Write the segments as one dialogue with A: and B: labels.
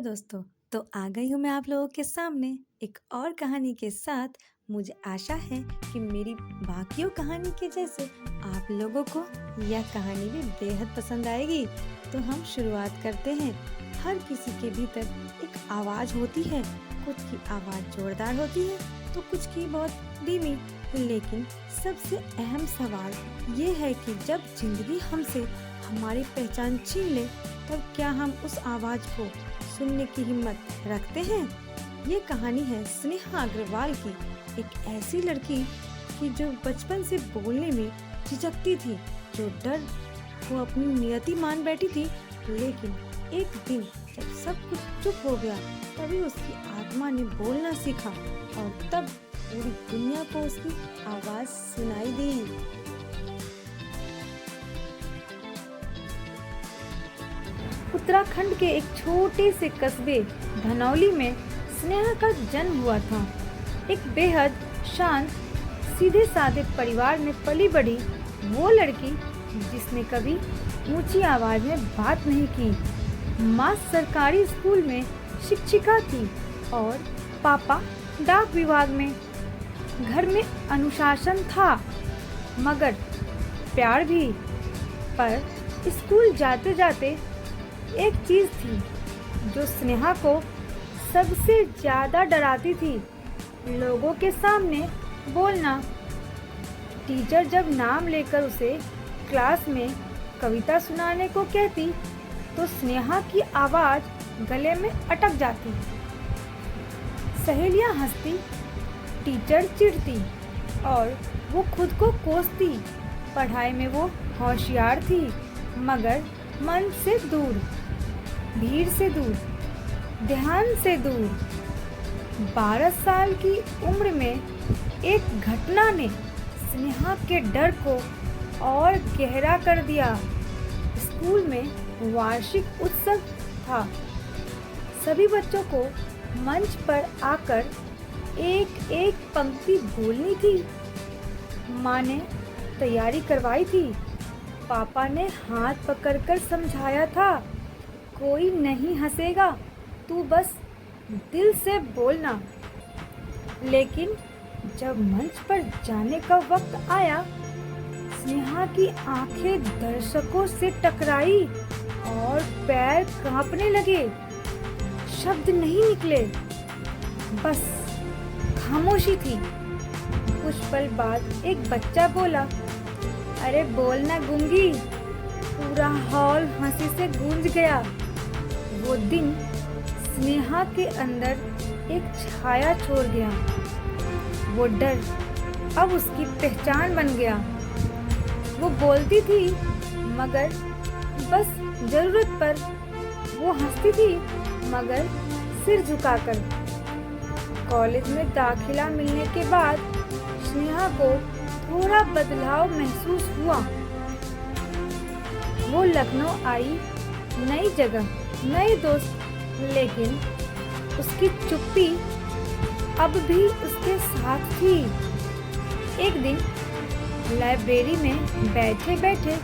A: दोस्तों, तो आ गई हूँ मैं आप लोगों के सामने एक और कहानी के साथ। मुझे आशा है कि मेरी बाकियों कहानी के जैसे आप लोगों को यह कहानी भी बेहद पसंद आएगी। तो हम शुरुआत करते हैं। हर किसी के भीतर एक आवाज़ होती है। कुछ की आवाज़ जोरदार होती है तो कुछ की बहुत धीमी। लेकिन सबसे अहम सवाल ये है कि जब जिंदगी हमसे हमारी पहचान छीन ले, तब क्या हम उस आवाज़ को सुनने की हिम्मत रखते हैं। ये कहानी है स्नेहा अग्रवाल की, एक ऐसी लड़की की जो बचपन से बोलने में झिझकती थी, जो डर को अपनी नियति मान बैठी थी। लेकिन एक दिन जब सब कुछ चुप हो गया, तभी उसकी आत्मा ने बोलना सीखा और तब पूरी दुनिया को उसकी आवाज़ सुनाई दी। उत्तराखंड के एक छोटे से कस्बे धनौली में स्नेहा का जन्म हुआ था। एक बेहद शांत सीधे साधे परिवार में पली बड़ी वो लड़की जिसने कभी ऊंची आवाज में बात नहीं की। माँ सरकारी स्कूल में शिक्षिका थी और पापा डाक विभाग में। घर में अनुशासन था मगर प्यार भी। पर स्कूल जाते जाते एक चीज थी जो स्नेहा को सबसे ज्यादा डराती थी, लोगों के सामने बोलना। टीचर जब नाम लेकर उसे क्लास में कविता सुनाने को कहती तो स्नेहा की आवाज गले में अटक जाती। सहेलियां हंसती, टीचर चिढ़ती और वो खुद को कोसती। पढ़ाई में वो होशियार थी मगर मन से दूर, भीड़ से दूर, ध्यान से दूर। 12 साल की उम्र में एक घटना ने स्नेहा के डर को और गहरा कर दिया। स्कूल में वार्षिक उत्सव था। सभी बच्चों को मंच पर आकर एक एक पंक्ति बोलनी थी। माँ ने तैयारी करवाई थी। पापा ने हाथ पकड़कर समझाया था, कोई नहीं हंसेगा, तू बस दिल से बोलना। लेकिन जब मंच पर जाने का वक्त आया, स्नेहा की आंखें दर्शकों से टकराई और पैर कांपने लगे। शब्द नहीं निकले, बस खामोशी थी। कुछ पल बाद एक बच्चा बोला, अरे बोलना गूंगी। पूरा हॉल हंसी से गूंज गया। वो दिन स्नेहा के अंदर एक छाया छोड़ गया। वो डर अब उसकी पहचान बन गया। वो बोलती थी मगर बस जरूरत पर। वो हंसती थी मगर सिर झुकाकर। कॉलेज में दाखिला मिलने के बाद स्नेहा को थोड़ा बदलाव महसूस हुआ। वो लखनऊ आई, नई जगह, नए दोस्त, लेकिन उसकी चुप्पी अब भी उसके साथ थी। एक दिन लाइब्रेरी में बैठे बैठे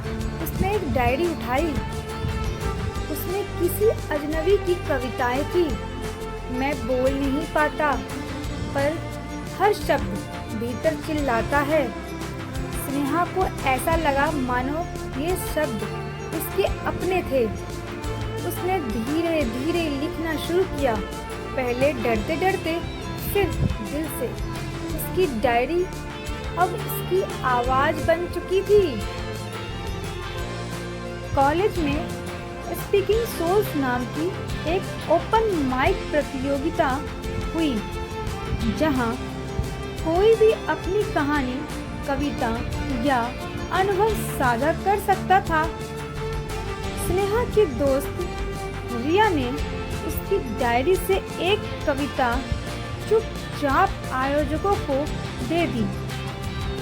A: उसने एक डायरी उठाई। उसमें किसी अजनबी की कविताएं थी। मैं बोल नहीं पाता पर हर शब्द भीतर चिल्लाता है। स्नेहा को ऐसा लगा मानो ये शब्द उसके अपने थे। उसने धीरे धीरे लिखना शुरू किया, पहले डरते डरते, फिर दिल से। उसकी डायरी अब उसकी आवाज बन चुकी थी। कॉलेज में स्पीकिंग सोल्स नाम की एक ओपन माइक प्रतियोगिता हुई, जहां कोई भी अपनी कहानी, कविता या अनुभव साझा कर सकता था। स्नेहा की दोस्त रिया ने उसकी डायरी से एक कविता चुपचाप आयोजकों को दे दी।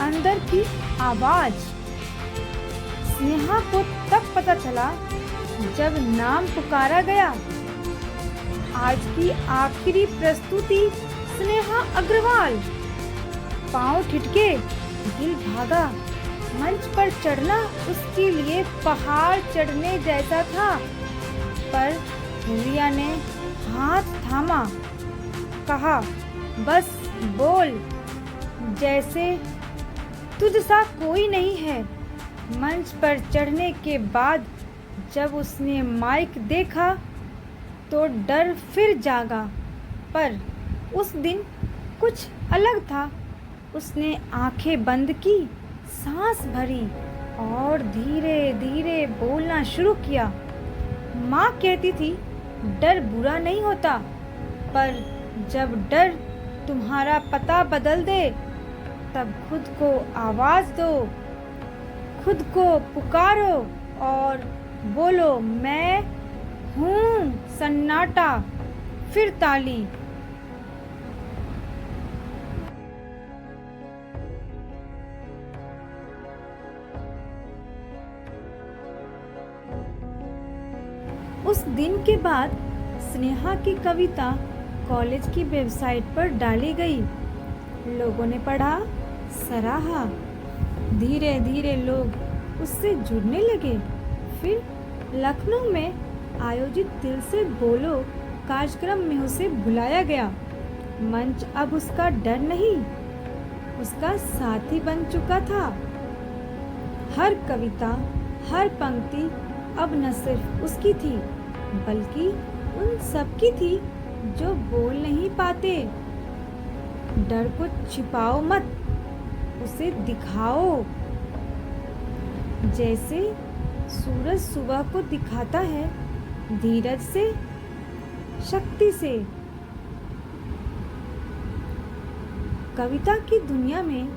A: अंदर की आवाज। स्नेहा को तब पता चला जब नाम पुकारा गया। आज की आखिरी प्रस्तुति स्नेहा अग्रवाल। पांव ठिठके, दिल भागा। मंच पर चढ़ना उसके लिए पहाड़ चढ़ने जैसा था। पर रिया ने हाथ थामा, कहा, बस बोल, जैसे तुझ सा कोई नहीं है। मंच पर चढ़ने के बाद जब उसने माइक देखा तो डर फिर जागा, पर उस दिन कुछ अलग था। उसने आंखें बंद की, सांस भरी और धीरे धीरे बोलना शुरू किया। माँ कहती थी, डर बुरा नहीं होता, पर जब डर तुम्हारा पता बदल दे तब खुद को आवाज़ दो, खुद को पुकारो और बोलो, मैं हूँ। सन्नाटा, फिर ताली। उस दिन के बाद स्नेहा की कविता कॉलेज की वेबसाइट पर डाली गई। लोगों ने पढ़ा, सराहा। धीरे धीरे लोग उससे जुड़ने लगे। फिर लखनऊ में आयोजित दिल से बोलो कार्यक्रम में उसे बुलाया गया। मंच अब उसका डर नहीं, उसका साथी बन चुका था। हर कविता, हर पंक्ति अब न सिर्फ उसकी थी, बल्कि उन सब की थी जो बोल नहीं पाते। डर को छिपाओ मत, उसे दिखाओ। जैसे सूरज सुबह को दिखाता है, धीरज से, शक्ति से। कविता की दुनिया में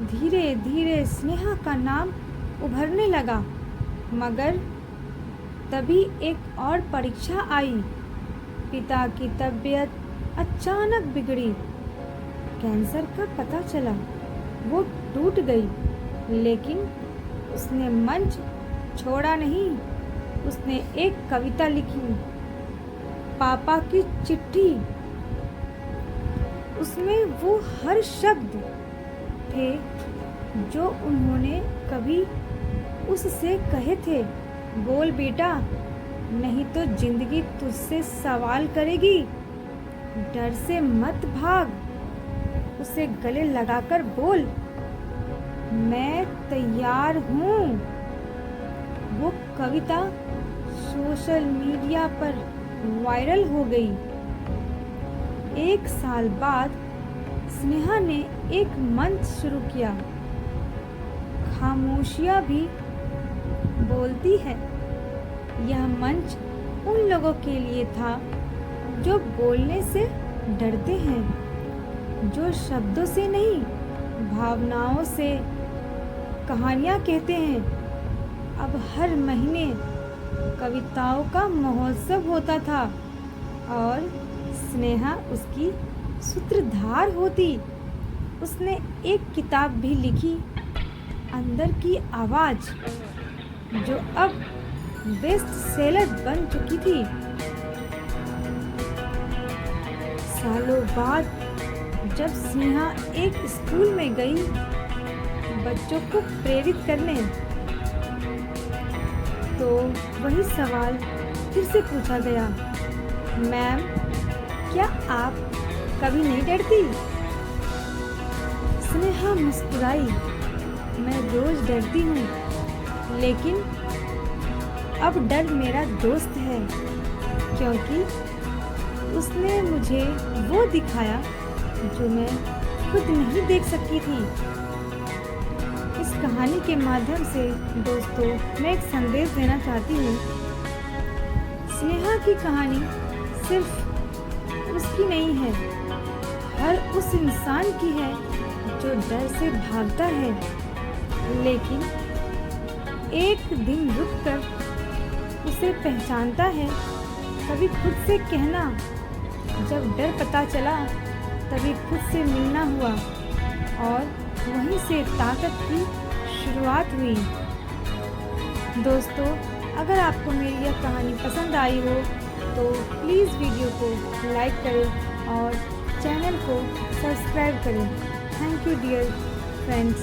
A: धीरे धीरे स्नेहा का नाम उभरने लगा, मगर तभी एक और परीक्षा आई। पिता की तबीयत अचानक बिगड़ी, कैंसर का पता चला। वो टूट गई, लेकिन उसने मंच छोड़ा नहीं। उसने एक कविता लिखी, पापा की चिट्ठी। उसमें वो हर शब्द थे जो उन्होंने कभी उससे कहे थे। बोल बेटा, नहीं तो जिंदगी तुझसे सवाल करेगी। डर से मत भाग, उसे गले लगाकर बोल, मैं तैयार हूँ। वो कविता सोशल मीडिया पर वायरल हो गई। 1 साल बाद स्नेहा ने एक मंच शुरू किया, खामोशियाँ भी बोलती है। यह मंच उन लोगों के लिए था जो बोलने से डरते हैं, जो शब्दों से नहीं, भावनाओं से कहानियाँ कहते हैं। अब हर महीने कविताओं का महोत्सव होता था और स्नेहा उसकी सूत्रधार होती। उसने एक किताब भी लिखी, अंदर की आवाज़, जो अब बेस्ट सेलर बन चुकी थी। सालों बाद जब स्नेहा एक स्कूल में गई बच्चों को प्रेरित करने, तो वही सवाल फिर से पूछा गया, मैम, क्या आप कभी नहीं डरती? स्नेहा मुस्कुराई, मैं रोज डरती हूँ, लेकिन अब डर मेरा दोस्त है, क्योंकि उसने मुझे वो दिखाया जो मैं खुद नहीं देख सकती थी। इस कहानी के माध्यम से दोस्तों मैं एक संदेश देना चाहती हूँ। स्नेहा की कहानी सिर्फ उसकी नहीं है, हर उस इंसान की है जो डर से भागता है, लेकिन एक दिन रुककर उसे पहचानता है। कभी खुद से कहना, जब डर पता चला तभी खुद से मिलना हुआ, और वहीं से ताकत की शुरुआत हुई। दोस्तों, अगर आपको मेरी यह कहानी पसंद आई हो तो प्लीज़ वीडियो को लाइक करें और चैनल को सब्सक्राइब करें। Thank you dear friends.